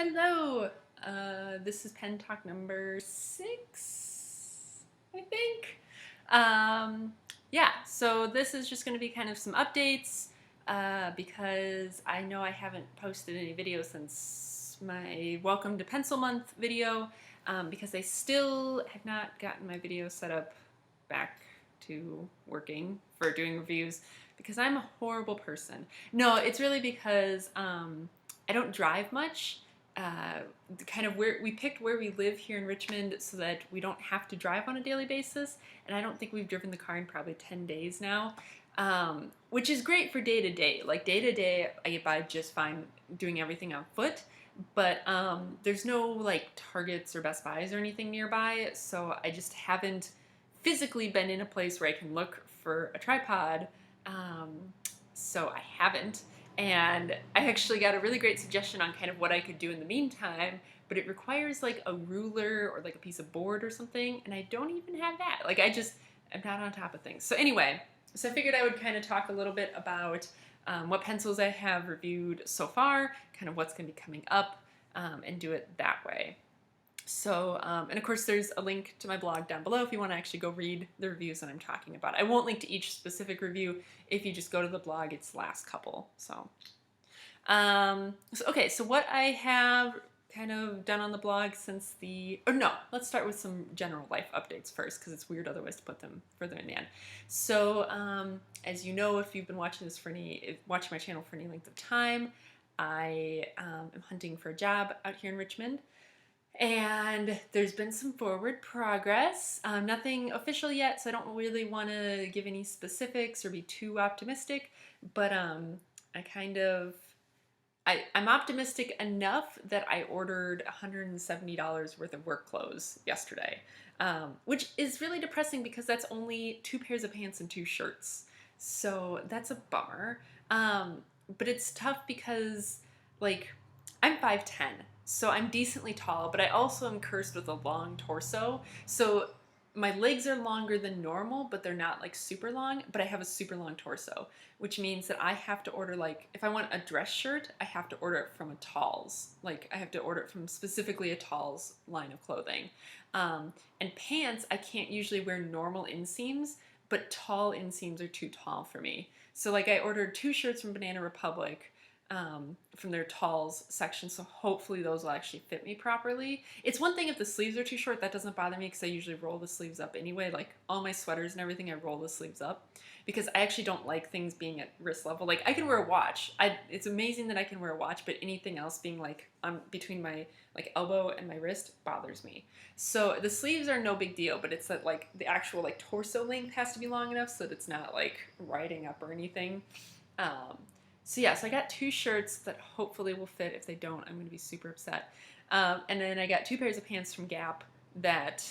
Hello! This is Pen Talk number 6, I think. Yeah, so this is just going to be kind of some updates because I know I haven't posted any videos since my Welcome to Pencil Month video because I still have not gotten my video set up back to working for doing reviews because I'm a horrible person. No, it's really because I don't drive much. uh, Kind of where we picked where we live here in Richmond so that we don't have to drive on a daily basis, and I don't think we've driven the car in probably 10 days now, which is great for day to day. Like day to day, I get by just fine doing everything on foot, but there's no like Targets or Best Buys or anything nearby, so I just haven't physically been in a place where I can look for a tripod. Um, so I haven't. And I actually got a really great suggestion on kind of what I could do in the meantime, but it requires like a ruler or like a piece of board or something, and I don't even have that. Like I'm not on top of things. So anyway, so I figured I would kind of talk a little bit about what pencils I have reviewed so far, kind of what's going to be coming up, and do it that way. So, and of course there's a link to my blog down below if you want to actually go read the reviews that I'm talking about. I won't link to each specific review. If you just go to the blog, it's the last couple. Okay, so what I have kind of done on the blog since let's start with some general life updates first because it's weird otherwise to put them further in the end. So, as you know, if you've been watching watching my channel for any length of time, I am hunting for a job out here in Richmond. And there's been some forward progress. Nothing official yet, so I don't really want to give any specifics or be too optimistic. But I'm optimistic enough that I ordered $170 worth of work clothes yesterday, which is really depressing because that's only 2 pairs of pants and 2 shirts. So that's a bummer. But it's tough because, like, I'm 5'10", so I'm decently tall, but I also am cursed with a long torso. So my legs are longer than normal, but they're not like super long, but I have a super long torso, which means that I have to order, like, if I want a dress shirt, I have to order it from a Talls. Like, I have to order it from specifically a Talls line of clothing. And pants, I can't usually wear normal inseams, but tall inseams are too tall for me. So, like, I ordered 2 shirts from Banana Republic, from their Talls section, so hopefully those will actually fit me properly. It's one thing if the sleeves are too short, that doesn't bother me because I usually roll the sleeves up anyway. Like all my sweaters and everything, I roll the sleeves up because I actually don't like things being at wrist level. Like I can wear a watch. It's amazing that I can wear a watch, but anything else being like between my like elbow and my wrist bothers me. So the sleeves are no big deal, but it's that like the actual like torso length has to be long enough so that it's not like riding up or anything. So yeah, so I got 2 shirts that hopefully will fit. If they don't, I'm going to be super upset. And then I got 2 pairs of pants from Gap that,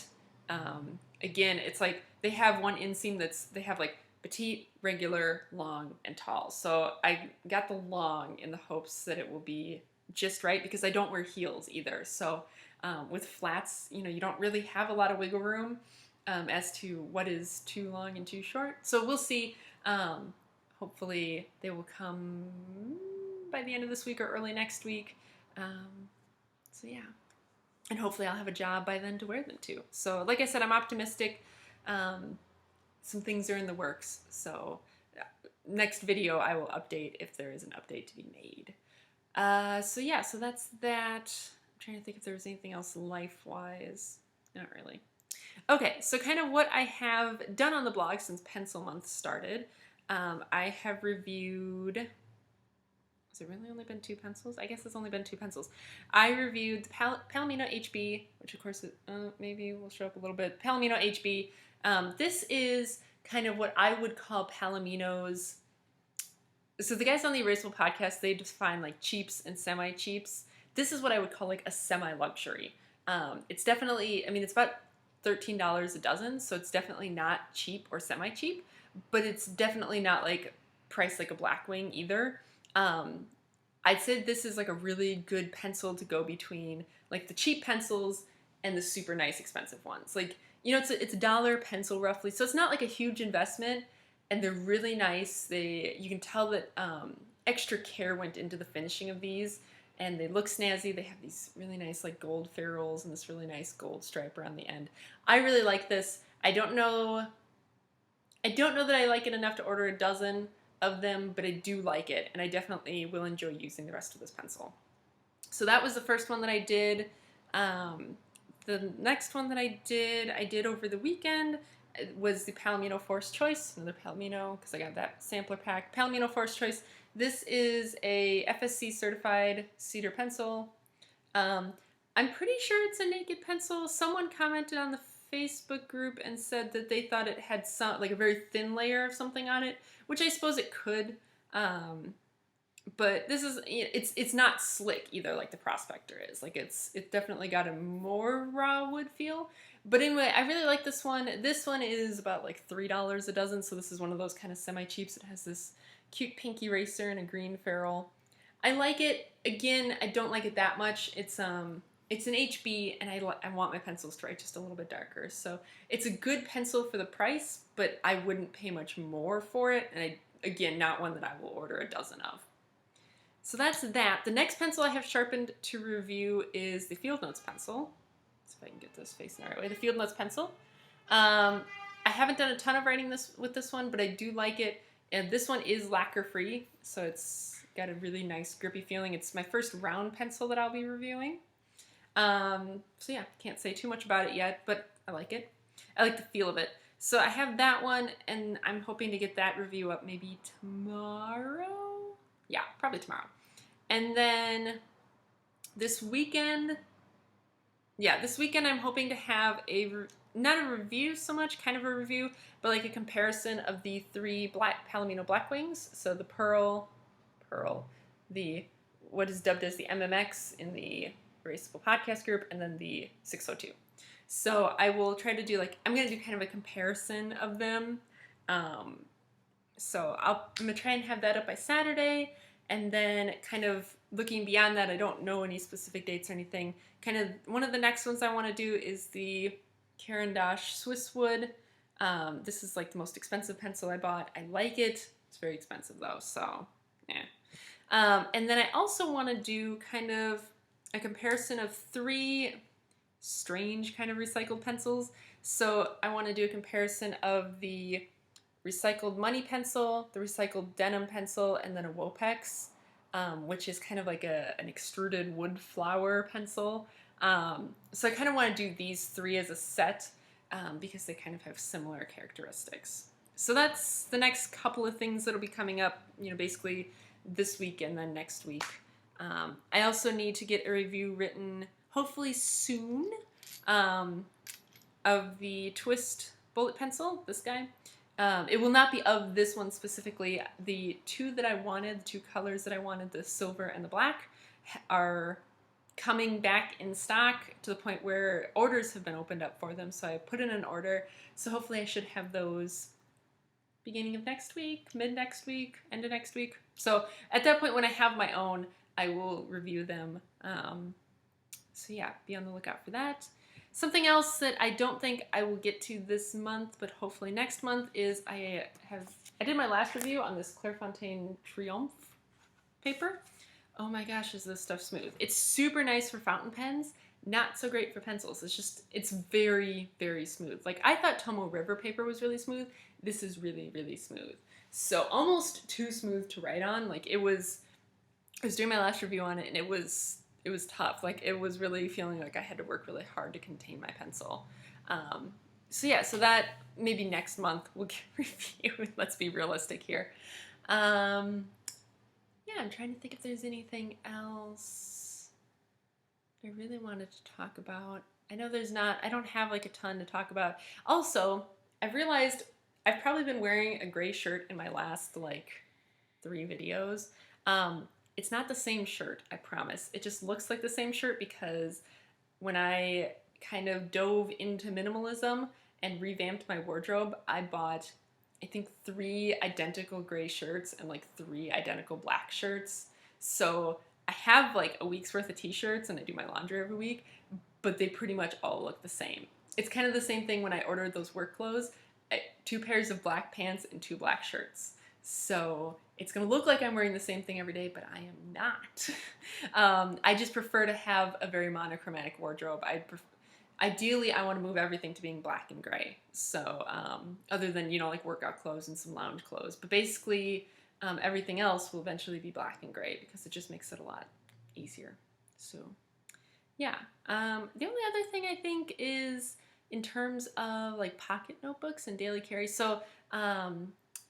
again, it's like they have one inseam they have like petite, regular, long, and tall. So I got the long in the hopes that it will be just right because I don't wear heels either. So with flats, you don't really have a lot of wiggle room as to what is too long and too short. So we'll see. Hopefully they will come by the end of this week or early next week. So yeah, and hopefully I'll have a job by then to wear them to. So like I said, I'm optimistic. Some things are in the works. So next video I will update if there is an update to be made. So yeah, so that's that. I'm trying to think if there was anything else life-wise. Not really. Okay, so kind of what I have done on the blog since Pencil Month started. I have reviewed, has it really only been 2 pencils? I guess it's only been 2 pencils. I reviewed the Palomino HB, which of course maybe will show up a little bit. Palomino HB. This is kind of what I would call Palomino's. So the guys on the Erasable podcast, they define like cheaps and semi-cheaps. This is what I would call like a semi-luxury. It's definitely, I mean, it's about $13 a dozen, so it's definitely not cheap or semi-cheap. But it's definitely not like priced like a Blackwing either. I'd say this is like a really good pencil to go between like the cheap pencils and the super nice expensive ones. Like, it's a $1 pencil roughly, so it's not like a huge investment, and they're really nice. You can tell that extra care went into the finishing of these, and they look snazzy. They have these really nice like gold ferrules and this really nice gold stripe around the end. I really like this. I don't know that I like it enough to order a dozen of them, but I do like it, and I definitely will enjoy using the rest of this pencil. So that was the first one that I did. The next one that I did over the weekend was the Palomino Force Choice, another Palomino, because I got that sampler pack. Palomino Force Choice. This is a FSC certified cedar pencil. I'm pretty sure it's a naked pencil. Someone commented on the Facebook group and said that they thought it had some, like a very thin layer of something on it, which I suppose it could. But this is, it's not slick either like the Prospector is. Like it's definitely got a more raw wood feel. But anyway, I really like this one. This one is about like $3 a dozen, so this is one of those kind of semi-cheaps. It has this cute pink eraser and a green ferrule. I like it. Again, I don't like it that much. It's an HB, and I want my pencils to write just a little bit darker. So it's a good pencil for the price, but I wouldn't pay much more for it. And again, not one that I will order a dozen of. So that's that. The next pencil I have sharpened to review is the Field Notes pencil. Let's see if I can get this facing the right way. The Field Notes pencil. I haven't done a ton of writing with this one, but I do like it. And this one is lacquer free, so it's got a really nice grippy feeling. It's my first round pencil that I'll be reviewing. So yeah, can't say too much about it yet, but I like it. I like the feel of it. So I have that one, and I'm hoping to get that review up maybe tomorrow. Yeah, probably tomorrow. And then this weekend I'm hoping to have not a review so much, kind of a review, but like a comparison of the 3 Palomino Blackwings. So the Pearl, the what is dubbed as the MMX in the Erasable Podcast group, and then the 602. So I will try to do I'm going to do kind of a comparison of them. So I'm going to try and have that up by Saturday, and then kind of looking beyond that, I don't know any specific dates or anything. Kind of one of the next ones I want to do is the Caran d'Ache Swiss Wood. This is like the most expensive pencil I bought. I like it. It's very expensive though, so yeah. And then I also want to do kind of a comparison of 3 strange kind of recycled pencils. So I want to do a comparison of the recycled money pencil, the recycled denim pencil, and then a Wopex, which is kind of like an extruded wood flower pencil. So I kind of want to do these 3 as a set because they kind of have similar characteristics. So that's the next couple of things that'll be coming up, basically this week and then next week. I also need to get a review written, hopefully soon, of the Twist bullet pencil, this guy. It will not be of this one specifically. The 2 that I wanted, the 2 colors that I wanted, the silver and the black, are coming back in stock to the point where orders have been opened up for them. So I put in an order. So hopefully I should have those beginning of next week, mid next week, end of next week. So at that point when I have my own, I will review them. So yeah, be on the lookout for that. Something else that I don't think I will get to this month, but hopefully next month, is I did my last review on this Clairefontaine Triomphe paper. Oh my gosh, is this stuff smooth. It's super nice for fountain pens, not so great for pencils. It's very, very smooth. Like, I thought Tomo River paper was really smooth. This is really, really smooth. So almost too smooth to write on. Like, I was doing my last review on it, and it was tough. Like, it was really feeling like I had to work really hard to contain my pencil. So yeah, so that maybe next month we'll get a review. Let's be realistic here. Yeah, I'm trying to think if there's anything else I really wanted to talk about. I know there's not. I don't have like a ton to talk about. Also, I've realized I've probably been wearing a gray shirt in my last like 3 videos. It's not the same shirt, I promise. It just looks like the same shirt because when I kind of dove into minimalism and revamped my wardrobe, I bought, I think, 3 identical gray shirts and like 3 identical black shirts. So I have like a week's worth of t-shirts and I do my laundry every week, but they pretty much all look the same. It's kind of the same thing when I ordered those work clothes. 2 pairs of black pants and 2 black shirts. So It's going to look like I'm wearing the same thing every day, but I am not. I just prefer to have a very monochromatic wardrobe. Ideally, I want to move everything to being black and gray. So other than, you know, like workout clothes and some lounge clothes. But basically, everything else will eventually be black and gray because it just makes it a lot easier. So yeah. The only other thing I think is in terms of like pocket notebooks and daily carry. So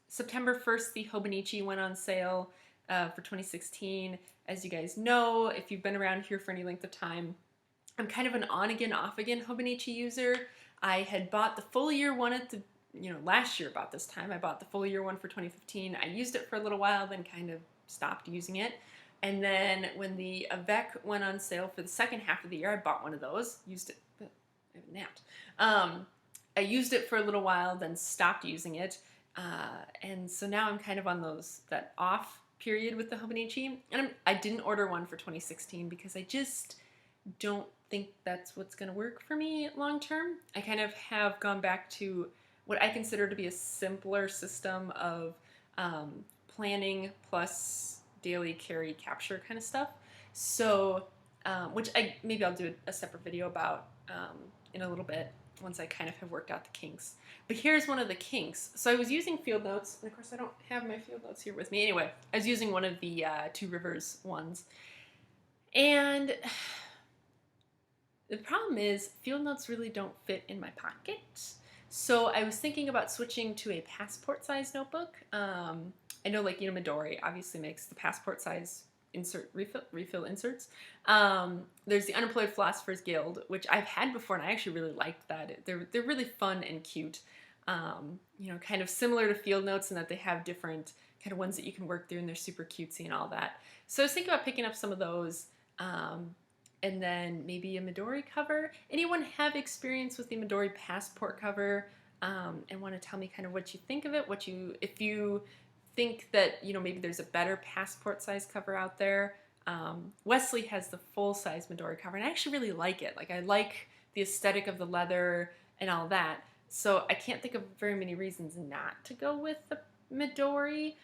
September 1st, the Hobonichi went on sale for 2016. As you guys know, if you've been around here for any length of time, I'm kind of an on-again, off-again Hobonichi user. I had bought the full year one at the, last year about this time. I bought the full year one for 2015. I used it for a little while, then kind of stopped using it. And then when the Avec went on sale for the second half of the year, I bought one of those, used it, I haven't napped. I used it for a little while, then stopped using it. And so now I'm kind of on that off period with the Hobonichi. And I didn't order one for 2016 because I just don't think that's what's going to work for me long term. I kind of have gone back to what I consider to be a simpler system of planning plus daily carry capture kind of stuff. So, which maybe I'll do a separate video about in a little bit once I kind of have worked out the kinks. But here's one of the kinks. So I was using field notes, and of course I don't have my field notes here with me. Anyway, I was using one of the Two Rivers ones. And the problem is field notes really don't fit in my pocket. So I was thinking about switching to a passport size notebook. I know, like, Midori obviously makes the passport size refill inserts. There's the Unemployed Philosophers Guild, which I've had before, and I actually really liked that. They're really fun and cute. Kind of similar to field notes in that they have different kind of ones that you can work through, and they're super cutesy and all that. So I was thinking about picking up some of those. And then maybe a Midori cover. Anyone have experience with the Midori passport cover and want to tell me kind of what you think of it? If you think that, maybe there's a better passport size cover out there. Wesley has the full size Midori cover, and I actually really like it. Like, I like the aesthetic of the leather and all that. So I can't think of very many reasons not to go with the Midori.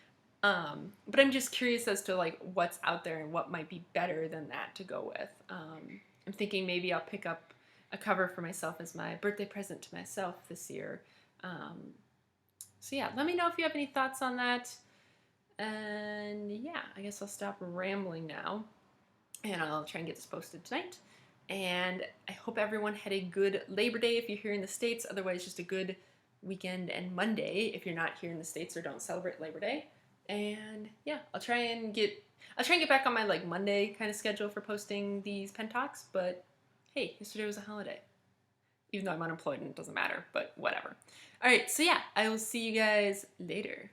But I'm just curious as to like what's out there and what might be better than that to go with. I'm thinking maybe I'll pick up a cover for myself as my birthday present to myself this year. So yeah, let me know if you have any thoughts on that. And yeah, I guess I'll stop rambling now, and I'll try and get this posted tonight. And I hope everyone had a good Labor Day if you're here in the States. Otherwise, just a good weekend and Monday if you're not here in the States or don't celebrate Labor Day. And yeah, I'll try and get back on my like Monday kind of schedule for posting these pen talks, but hey, yesterday was a holiday. Even though I'm unemployed and it doesn't matter, but whatever. All right, so yeah, I will see you guys later.